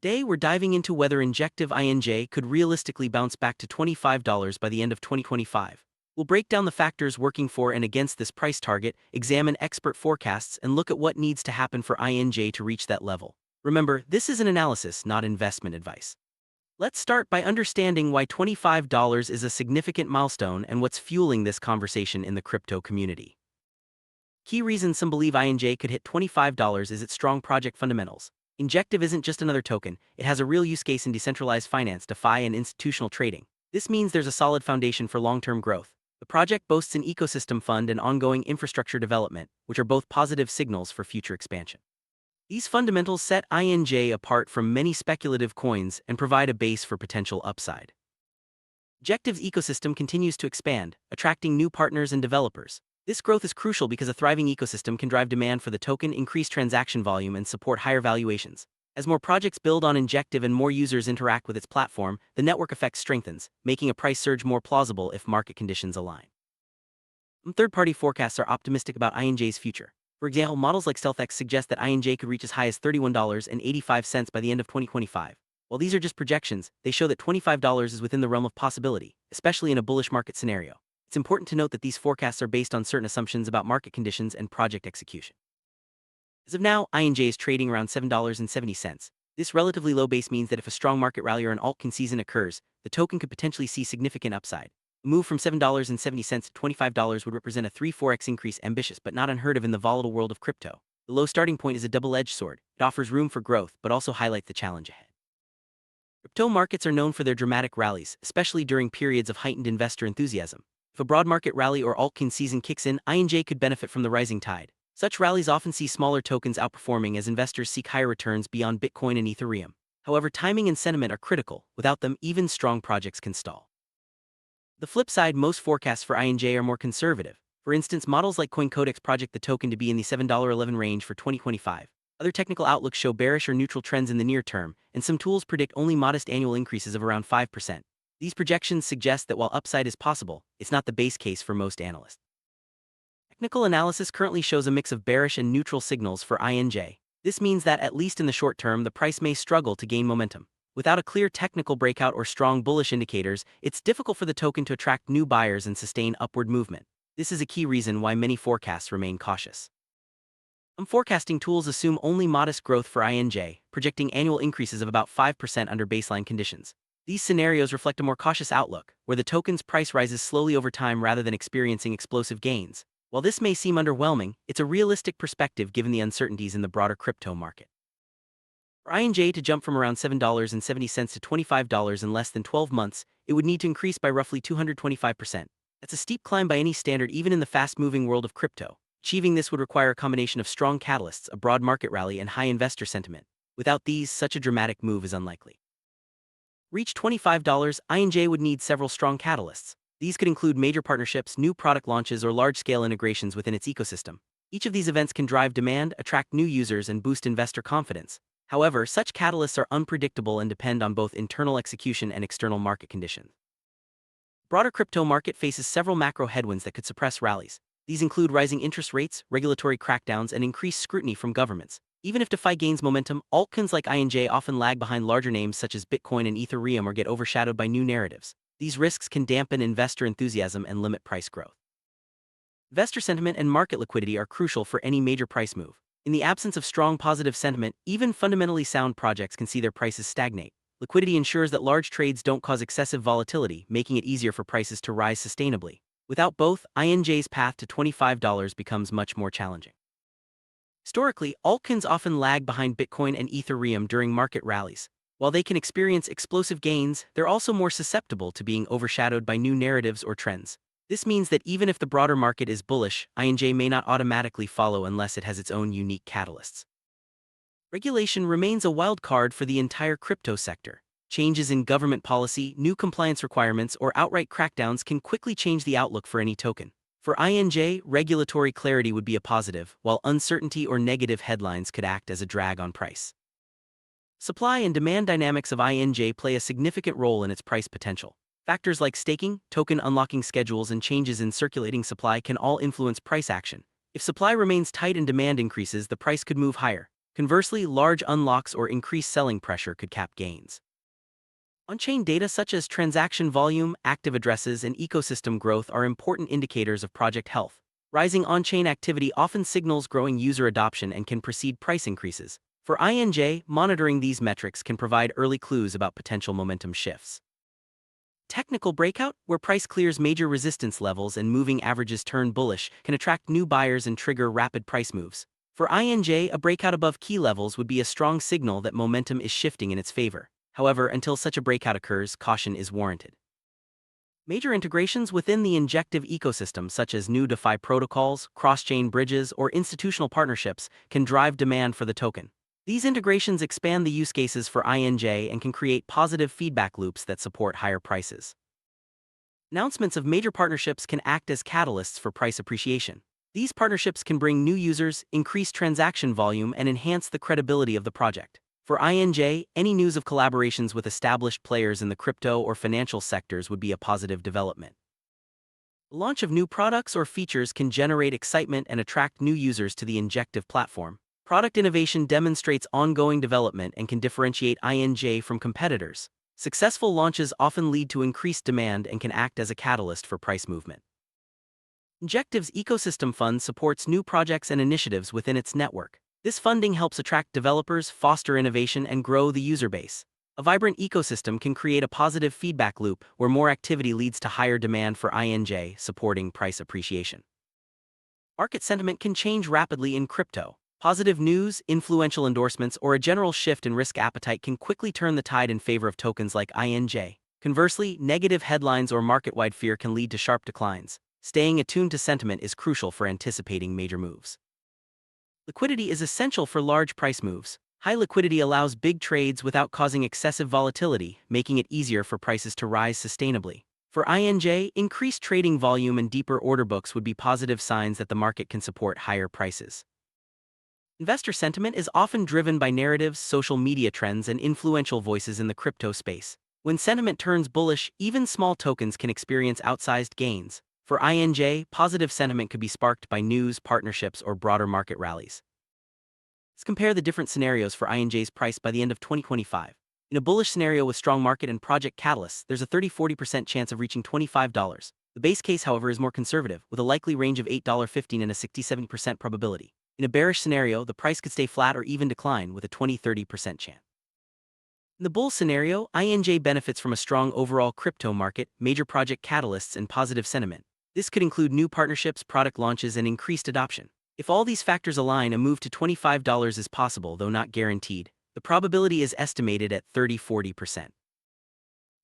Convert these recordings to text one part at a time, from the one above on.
Today, we're diving into whether Injective INJ could realistically bounce back to $25 by the end of 2025. We'll break down the factors working for and against this price target, examine expert forecasts, and look at what needs to happen for INJ to reach that level. Remember, this is an analysis, not investment advice. Let's start by understanding why $25 is a significant milestone and what's fueling this conversation in the crypto community. Key reasons some believe INJ could hit $25 is its strong project fundamentals. Injective isn't just another token, it has a real use case in decentralized finance, DeFi, and institutional trading. This means there's a solid foundation for long-term growth. The project boasts an ecosystem fund and ongoing infrastructure development, which are both positive signals for future expansion. These fundamentals set INJ apart from many speculative coins and provide a base for potential upside. Injective's ecosystem continues to expand, attracting new partners and developers. This growth is crucial because a thriving ecosystem can drive demand for the token, increase transaction volume, and support higher valuations. As more projects build on Injective and more users interact with its platform, the network effect strengthens, making a price surge more plausible if market conditions align. Third-party forecasts are optimistic about INJ's future. For example, models like StealthX suggest that INJ could reach as high as $31.85 by the end of 2025. While these are just projections, they show that $25 is within the realm of possibility, especially in a bullish market scenario. It's important to note that these forecasts are based on certain assumptions about market conditions and project execution. As of now, INJ is trading around $7.70. This relatively low base means that if a strong market rally or an altcoin season occurs, the token could potentially see significant upside. A move from $7.70 to $25 would represent a 3-4x increase, ambitious but not unheard of in the volatile world of crypto. The low starting point is a double-edged sword. It offers room for growth, but also highlights the challenge ahead. Crypto markets are known for their dramatic rallies, especially during periods of heightened investor enthusiasm. If a broad market rally or altcoin season kicks in, INJ could benefit from the rising tide. Such rallies often see smaller tokens outperforming as investors seek higher returns beyond Bitcoin and Ethereum. However, timing and sentiment are critical. Without them, even strong projects can stall. The flip side, most forecasts for INJ are more conservative. For instance, models like CoinCodex project the token to be in the $7.11 range for 2025. Other technical outlooks show bearish or neutral trends in the near term, and some tools predict only modest annual increases of around 5%. These projections suggest that while upside is possible, it's not the base case for most analysts. Technical analysis currently shows a mix of bearish and neutral signals for INJ. This means that, at least in the short term, the price may struggle to gain momentum. Without a clear technical breakout or strong bullish indicators, it's difficult for the token to attract new buyers and sustain upward movement. This is a key reason why many forecasts remain cautious. Some forecasting tools assume only modest growth for INJ, projecting annual increases of about 5% under baseline conditions. These scenarios reflect a more cautious outlook, where the token's price rises slowly over time rather than experiencing explosive gains. While this may seem underwhelming, it's a realistic perspective given the uncertainties in the broader crypto market. For INJ to jump from around $7.70 to $25 in less than 12 months, it would need to increase by roughly 225%. That's a steep climb by any standard, even in the fast-moving world of crypto. Achieving this would require a combination of strong catalysts, a broad market rally, and high investor sentiment. Without these, such a dramatic move is unlikely. Reach $25, INJ would need several strong catalysts. These could include major partnerships, new product launches, or large-scale integrations within its ecosystem. Each of these events can drive demand, attract new users, and boost investor confidence. However, such catalysts are unpredictable and depend on both internal execution and external market conditions. The broader crypto market faces several macro headwinds that could suppress rallies. These include rising interest rates, regulatory crackdowns, and increased scrutiny from governments. Even if DeFi gains momentum, altcoins like INJ often lag behind larger names such as Bitcoin and Ethereum or get overshadowed by new narratives. These risks can dampen investor enthusiasm and limit price growth. Investor sentiment and market liquidity are crucial for any major price move. In the absence of strong positive sentiment, even fundamentally sound projects can see their prices stagnate. Liquidity ensures that large trades don't cause excessive volatility, making it easier for prices to rise sustainably. Without both, INJ's path to $25 becomes much more challenging. Historically, altcoins often lag behind Bitcoin and Ethereum during market rallies. While they can experience explosive gains, they're also more susceptible to being overshadowed by new narratives or trends. This means that even if the broader market is bullish, INJ may not automatically follow unless it has its own unique catalysts. Regulation remains a wild card for the entire crypto sector. Changes in government policy, new compliance requirements, or outright crackdowns can quickly change the outlook for any token. For INJ, regulatory clarity would be a positive, while uncertainty or negative headlines could act as a drag on price. Supply and demand dynamics of INJ play a significant role in its price potential. Factors like staking, token unlocking schedules, and changes in circulating supply can all influence price action. If supply remains tight and demand increases, the price could move higher. Conversely, large unlocks or increased selling pressure could cap gains. On-chain data such as transaction volume, active addresses, and ecosystem growth are important indicators of project health. Rising on-chain activity often signals growing user adoption and can precede price increases. For INJ, monitoring these metrics can provide early clues about potential momentum shifts. Technical breakout, where price clears major resistance levels and moving averages turn bullish, can attract new buyers and trigger rapid price moves. For INJ, a breakout above key levels would be a strong signal that momentum is shifting in its favor. However, until such a breakout occurs, caution is warranted. Major integrations within the Injective ecosystem, such as new DeFi protocols, cross-chain bridges, or institutional partnerships, can drive demand for the token. These integrations expand the use cases for INJ and can create positive feedback loops that support higher prices. Announcements of major partnerships can act as catalysts for price appreciation. These partnerships can bring new users, increase transaction volume, and enhance the credibility of the project. For INJ, any news of collaborations with established players in the crypto or financial sectors would be a positive development. The launch of new products or features can generate excitement and attract new users to the Injective platform. Product innovation demonstrates ongoing development and can differentiate INJ from competitors. Successful launches often lead to increased demand and can act as a catalyst for price movement. Injective's ecosystem fund supports new projects and initiatives within its network. This funding helps attract developers, foster innovation, and grow the user base. A vibrant ecosystem can create a positive feedback loop where more activity leads to higher demand for INJ, supporting price appreciation. Market sentiment can change rapidly in crypto. Positive news, influential endorsements, or a general shift in risk appetite can quickly turn the tide in favor of tokens like INJ. Conversely, negative headlines or market-wide fear can lead to sharp declines. Staying attuned to sentiment is crucial for anticipating major moves. Liquidity is essential for large price moves. High liquidity allows big trades without causing excessive volatility, making it easier for prices to rise sustainably. For INJ, increased trading volume and deeper order books would be positive signs that the market can support higher prices. Investor sentiment is often driven by narratives, social media trends, and influential voices in the crypto space. When sentiment turns bullish, even small tokens can experience outsized gains. For INJ, positive sentiment could be sparked by news, partnerships, or broader market rallies. Let's compare the different scenarios for INJ's price by the end of 2025. In a bullish scenario with strong market and project catalysts, there's a 30–40% chance of reaching $25. The base case, however, is more conservative, with a likely range of $8.15 and a 60–70% probability. In a bearish scenario, the price could stay flat or even decline, with a 20–30% chance. In the bull scenario, INJ benefits from a strong overall crypto market, major project catalysts, and positive sentiment. This could include new partnerships, product launches, and increased adoption. If all these factors align, a move to $25 is possible, though not guaranteed. The probability is estimated at 30–40%.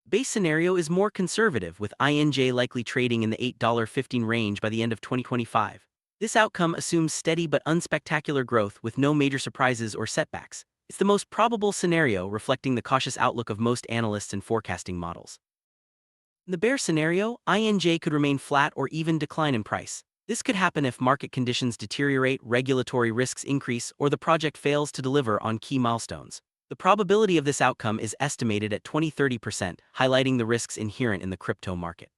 Base scenario is more conservative, with INJ likely trading in the $8.15 range by the end of 2025. This outcome assumes steady but unspectacular growth with no major surprises or setbacks. It's the most probable scenario, reflecting the cautious outlook of most analysts and forecasting models. In the bear scenario, INJ could remain flat or even decline in price. This could happen if market conditions deteriorate, regulatory risks increase, or the project fails to deliver on key milestones. The probability of this outcome is estimated at 20–30%, highlighting the risks inherent in the crypto market.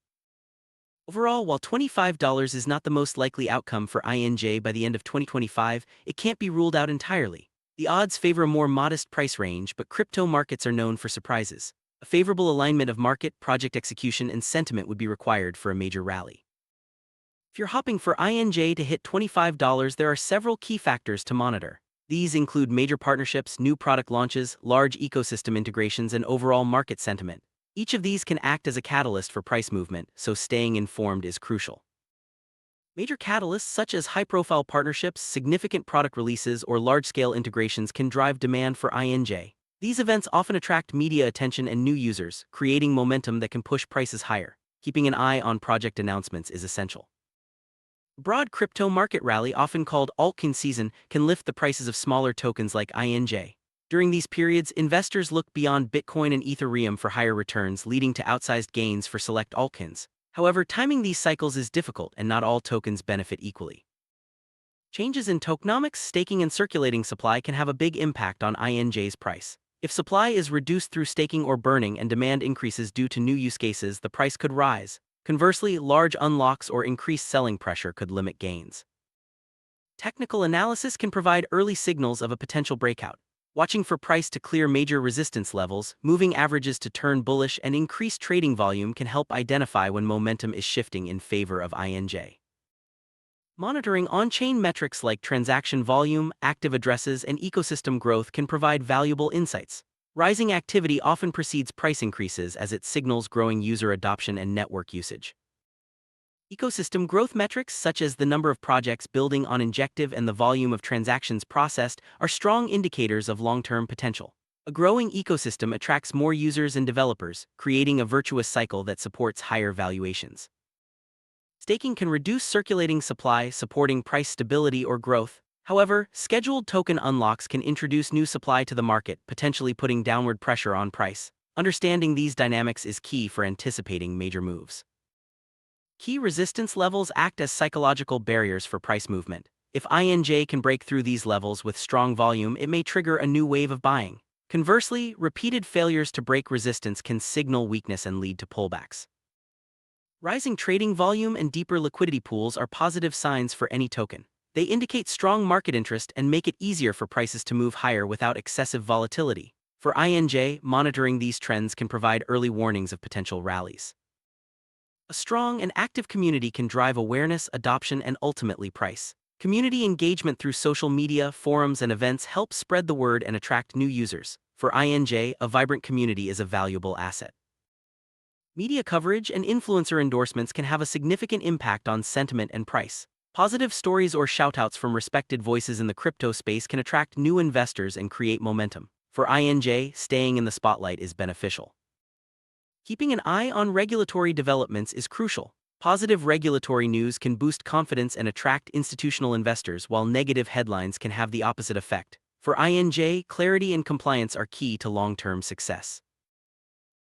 Overall, while $25 is not the most likely outcome for INJ by the end of 2025, it can't be ruled out entirely. The odds favor a more modest price range, but crypto markets are known for surprises. A favorable alignment of market, project execution, and sentiment would be required for a major rally. If you're hopping for INJ to hit $25, there are several key factors to monitor. These include major partnerships, new product launches, large ecosystem integrations, and overall market sentiment. Each of these can act as a catalyst for price movement, so staying informed is crucial. Major catalysts such as high-profile partnerships, significant product releases, or large-scale integrations can drive demand for INJ. These events often attract media attention and new users, creating momentum that can push prices higher. Keeping an eye on project announcements is essential. Broad crypto market rally, often called altcoin season, can lift the prices of smaller tokens like INJ. During these periods, investors look beyond Bitcoin and Ethereum for higher returns, leading to outsized gains for select altcoins. However, timing these cycles is difficult, and not all tokens benefit equally. Changes in tokenomics, staking, and circulating supply can have a big impact on INJ's price. If supply is reduced through staking or burning and demand increases due to new use cases, the price could rise. Conversely, large unlocks or increased selling pressure could limit gains. Technical analysis can provide early signals of a potential breakout. Watching for price to clear major resistance levels, moving averages to turn bullish, and increase trading volume can help identify when momentum is shifting in favor of INJ. Monitoring on-chain metrics like transaction volume, active addresses, and ecosystem growth can provide valuable insights. Rising activity often precedes price increases as it signals growing user adoption and network usage. Ecosystem growth metrics such as the number of projects building on Injective and the volume of transactions processed are strong indicators of long-term potential. A growing ecosystem attracts more users and developers, creating a virtuous cycle that supports higher valuations. Staking can reduce circulating supply, supporting price stability or growth. However, scheduled token unlocks can introduce new supply to the market, potentially putting downward pressure on price. Understanding these dynamics is key for anticipating major moves. Key resistance levels act as psychological barriers for price movement. If INJ can break through these levels with strong volume, it may trigger a new wave of buying. Conversely, repeated failures to break resistance can signal weakness and lead to pullbacks. Rising trading volume and deeper liquidity pools are positive signs for any token. They indicate strong market interest and make it easier for prices to move higher without excessive volatility. For INJ, monitoring these trends can provide early warnings of potential rallies. A strong and active community can drive awareness, adoption, and ultimately price. Community engagement through social media, forums, and events helps spread the word and attract new users. For INJ, a vibrant community is a valuable asset. Media coverage and influencer endorsements can have a significant impact on sentiment and price. Positive stories or shoutouts from respected voices in the crypto space can attract new investors and create momentum. For INJ, staying in the spotlight is beneficial. Keeping an eye on regulatory developments is crucial. Positive regulatory news can boost confidence and attract institutional investors, while negative headlines can have the opposite effect. For INJ, clarity and compliance are key to long-term success.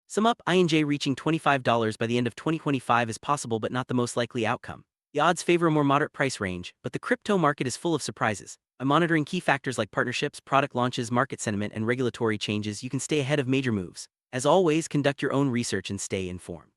Sum up, INJ reaching $25 by the end of 2025 is possible but not the most likely outcome. The odds favor a more moderate price range, but the crypto market is full of surprises. By monitoring key factors like partnerships, product launches, market sentiment, and regulatory changes, you can stay ahead of major moves. As always, conduct your own research and stay informed.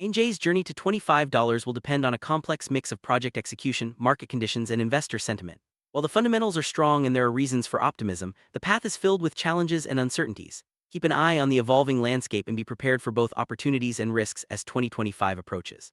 INJ's journey to $25 will depend on a complex mix of project execution, market conditions, and investor sentiment. While the fundamentals are strong and there are reasons for optimism, the path is filled with challenges and uncertainties. Keep an eye on the evolving landscape and be prepared for both opportunities and risks as 2025 approaches.